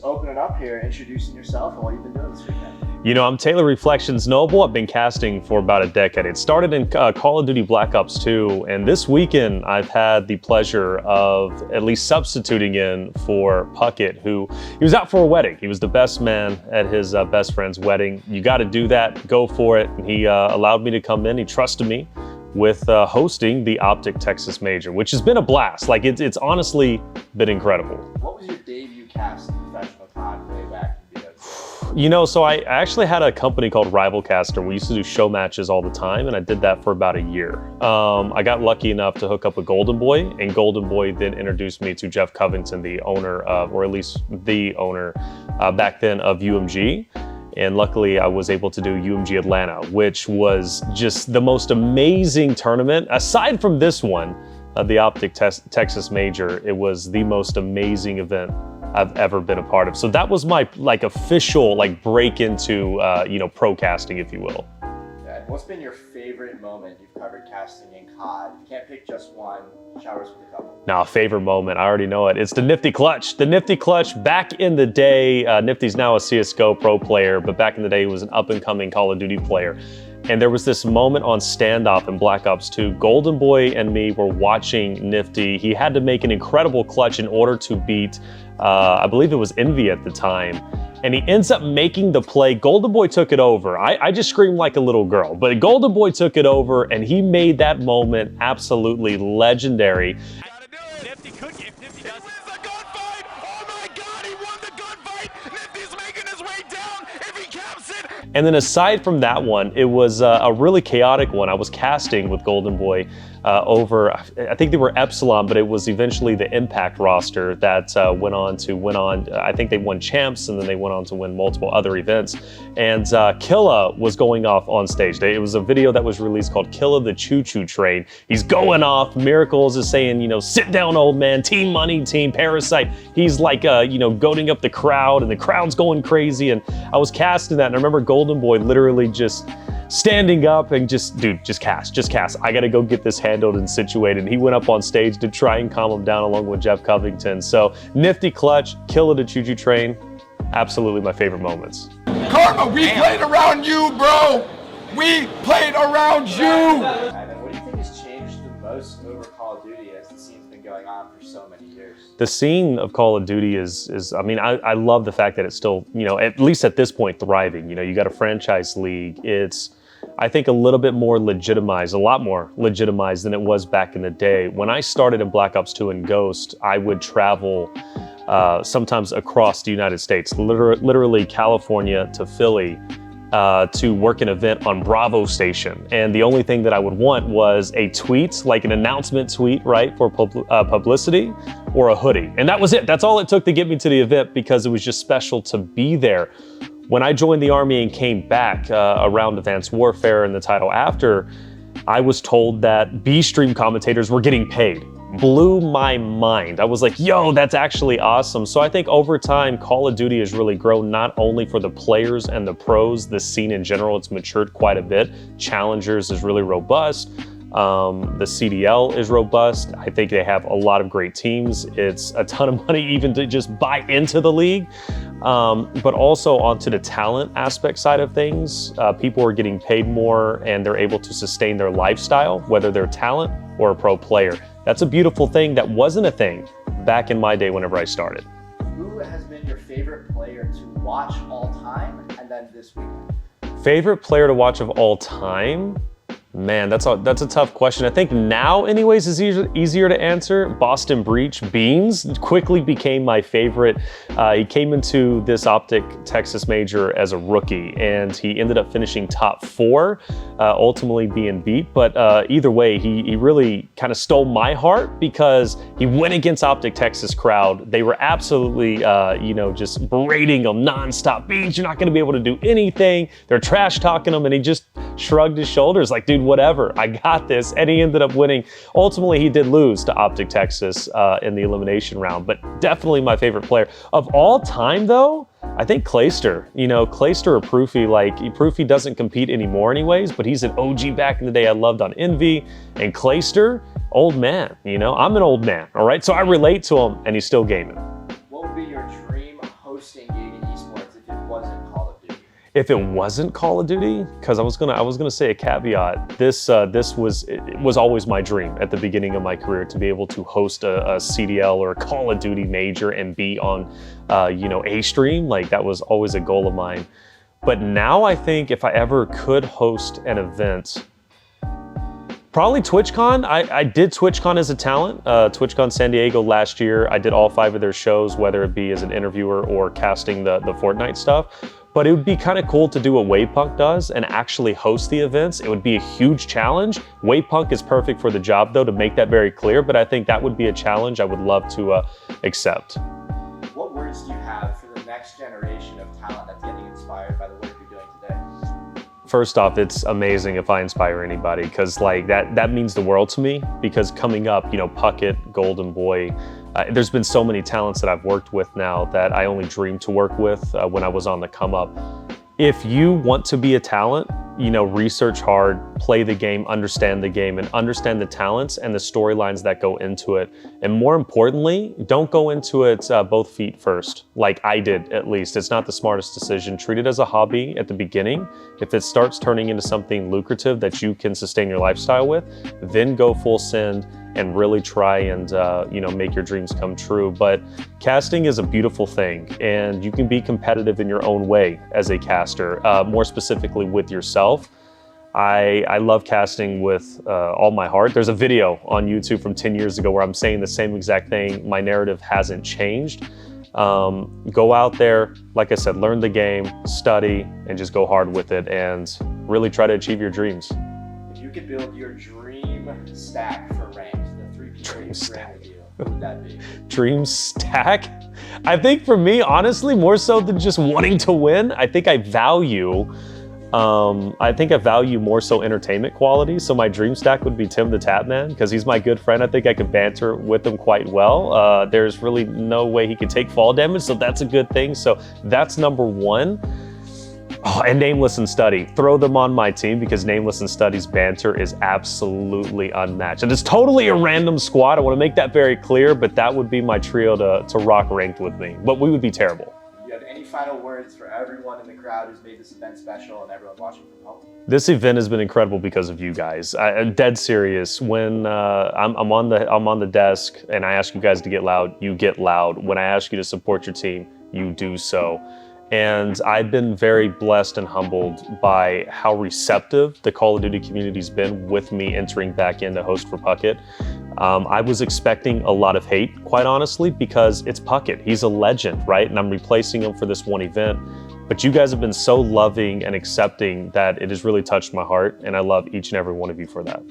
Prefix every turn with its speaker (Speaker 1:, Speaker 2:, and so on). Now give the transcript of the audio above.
Speaker 1: open it up here, introducing yourself and what you've been doing this weekend.
Speaker 2: You know, I'm Taylor Reflections Noble. I've been casting for about a decade. It started in Call of Duty Black Ops 2, and this weekend I've had the pleasure of at least substituting in for Puckett, who he was out for a wedding. He was the best man at his best friend's wedding. You got to do that, go for it. And he allowed me to come in. He trusted me with hosting the OpTic Texas Major, which has been a blast. Like it's honestly been incredible.
Speaker 1: What was your debut cast in professional COD way back in the
Speaker 2: You know, so I actually had a company called Rivalcaster. We used to do show matches all the time, and I did that for about a year. I got lucky enough to hook up with Golden Boy, and Golden Boy then introduced me to Jeff Covington, the owner of, or at least the owner back then of UMG. And luckily I was able to do UMG Atlanta, which was just the most amazing tournament. Aside from this one, the OpTic Texas Major, it was the most amazing event I've ever been a part of. So that was my official break into you know, pro casting, if you will.
Speaker 1: Yeah, and what's been your favorite moment you've covered casting in COD? You can't pick just one. Showers with a couple.
Speaker 2: Now, favorite moment, I already know it. It's the Nifty Clutch. The Nifty Clutch, back in the day, Nifty's now a CSGO pro player, but back in the day he was an up-and-coming Call of Duty player. And there was this moment on standoff in Black Ops 2. Golden Boy and me were watching Nifty. He had to make an incredible clutch in order to beat, I believe it was Envy at the time. And he ends up making the play. Golden Boy took it over. I just screamed like a little girl, but Golden Boy took it over and he made that moment absolutely legendary.
Speaker 3: Gotta do it. Nifty could get Nifty does. He wins the gunfight! Oh my god, he won the gunfight! Nifty's making his way down if he caps it!
Speaker 2: And then aside from that one, it was a really chaotic one. I was casting with Golden Boy over, I think they were Epsilon, but it was eventually the Impact roster that went on. I think they won champs, and then they went on to win multiple other events. And Killa was going off on stage. It was a video that was released called Killa the Choo Choo Train. He's going off. Miracles is saying, you know, sit down, old man, team money, team Parasite. He's you know, goading up the crowd, and the crowd's going crazy. And I was casting that, and I remember Golden Boy literally just standing up and dude, just cast. I gotta go get this handled and situated. And he went up on stage to try and calm him down along with Jeff Covington. So Nifty Clutch, Killa the Choo Choo Train, absolutely my favorite moments.
Speaker 4: Karma, we played around you, bro! We played around you!
Speaker 1: And then what do you think has changed the most over Call of Duty as the scene's been going on for so many years?
Speaker 2: The scene of Call of Duty is I mean, I love the fact that it's still, you know, at least at this point, thriving. You know, you got a franchise league. It's, I think, a little bit more legitimized, a lot more legitimized than it was back in the day. When I started in Black Ops 2 and Ghost, I would travel sometimes across the United States, literally California to Philly, to work an event on Bravo station. And the only thing that I would want was a tweet, like an announcement tweet, right, for publicity, or a hoodie. And that was it. That's all it took to get me to the event, because it was just special to be there. When I joined the Army and came back around Advanced Warfare and the title after, I was told that B-stream commentators were getting paid. Blew my mind. I was like, yo, that's actually awesome. So I think over time, Call of Duty has really grown, not only for the players and the pros, the scene in general, it's matured quite a bit. Challengers is really robust. The CDL is robust. I think they have a lot of great teams. It's a ton of money even to just buy into the league. But also onto the talent aspect side of things, people are getting paid more and they're able to sustain their lifestyle, whether they're talent or a pro player. That's a beautiful thing that wasn't a thing back in my day whenever I started.
Speaker 1: Who has been your favorite player to watch all time, and then this weekend?
Speaker 2: Favorite player to watch of all time? Man, that's a tough question. I think now, anyways, is easier to answer. Boston Breach, Beans, quickly became my favorite. He came into this OpTic Texas Major as a rookie, and he ended up finishing top 4, ultimately being beat. But either way, he really kind of stole my heart, because he went against OpTic Texas crowd. They were absolutely, you know, just berating him nonstop. Beans, you're not going to be able to do anything. They're trash talking him, and he just shrugged his shoulders like, dude, whatever, I got this. And he ended up winning. Ultimately, he did lose to OpTic Texas in the elimination round, but definitely my favorite player. Of all time, though, I think Clayster. You know, Clayster or Proofy, Proofy doesn't compete anymore anyways, but he's an OG back in the day I loved on Envy. And Clayster, old man, you know, I'm an old man, all right? So I relate to him, and he's still gaming.
Speaker 1: What would be your dream hosting gig in esports if it wasn't Call of Duty?
Speaker 2: If it wasn't Call of Duty, because I was gonna say a caveat. This was always my dream at the beginning of my career to be able to host a CDL or a Call of Duty major and be on, a stream. Like that was always a goal of mine. But now I think if I ever could host an event, probably TwitchCon. I did TwitchCon as a talent. TwitchCon San Diego last year. I did all 5 of their shows, whether it be as an interviewer or casting the Fortnite stuff. But it would be kind of cool to do what Wavepunk does and actually host the events. It would be a huge challenge. Wavepunk is perfect for the job though, to make that very clear, but I think that would be a challenge I would love to accept.
Speaker 1: What words do you have for the next generation of talent that's getting inspired by the work you're doing today?
Speaker 2: First off, it's amazing if I inspire anybody, because like that means the world to me, because coming up, Puckett, Golden Boy, there's been so many talents that I've worked with now that I only dreamed to work with when I was on the come up. If you want to be a talent, research hard, play the game, and understand the talents and the storylines that go into it. And more importantly, don't go into it both feet first, like I did at least. It's not the smartest decision. Treat it as a hobby at the beginning. If it starts turning into something lucrative that you can sustain your lifestyle with, then go full send and really try and make your dreams come true. But casting is a beautiful thing, and you can be competitive in your own way as a caster, more specifically with yourself. I love casting with all my heart. There's a video on YouTube from 10 years ago where I'm saying the same exact thing. My narrative hasn't changed. Go out there, like I said, learn the game, study, and just go hard with it and really try to achieve your dreams.
Speaker 1: If you could build your dream stack for ranked, the 3 people you bring with you, what would that be?
Speaker 2: Dream stack? I think for me, honestly, more so than just wanting to win, I think I value more so entertainment quality. So my dream stack would be Tim the Tapman, because he's my good friend. I think I could banter with him quite well. There's really no way he could take fall damage, so that's a good thing. So that's number 1. Oh, and Nameless and Study. Throw them on my team, because Nameless and Study's banter is absolutely unmatched. And it's totally a random squad. I want to make that very clear, but that would be my trio to rock ranked with me. But we would be terrible.
Speaker 1: Do you have any final words for everyone in the crowd who's made this event special and everyone watching from home?
Speaker 2: This event has been incredible because of you guys. I'm dead serious. When I'm on the desk and I ask you guys to get loud, you get loud. When I ask you to support your team, you do so. And I've been very blessed and humbled by how receptive the Call of Duty community's been with me entering back in to host for Puckett. I was expecting a lot of hate, quite honestly, because it's Puckett. He's a legend, right? And I'm replacing him for this one event. But you guys have been so loving and accepting that it has really touched my heart, and I love each and every one of you for that.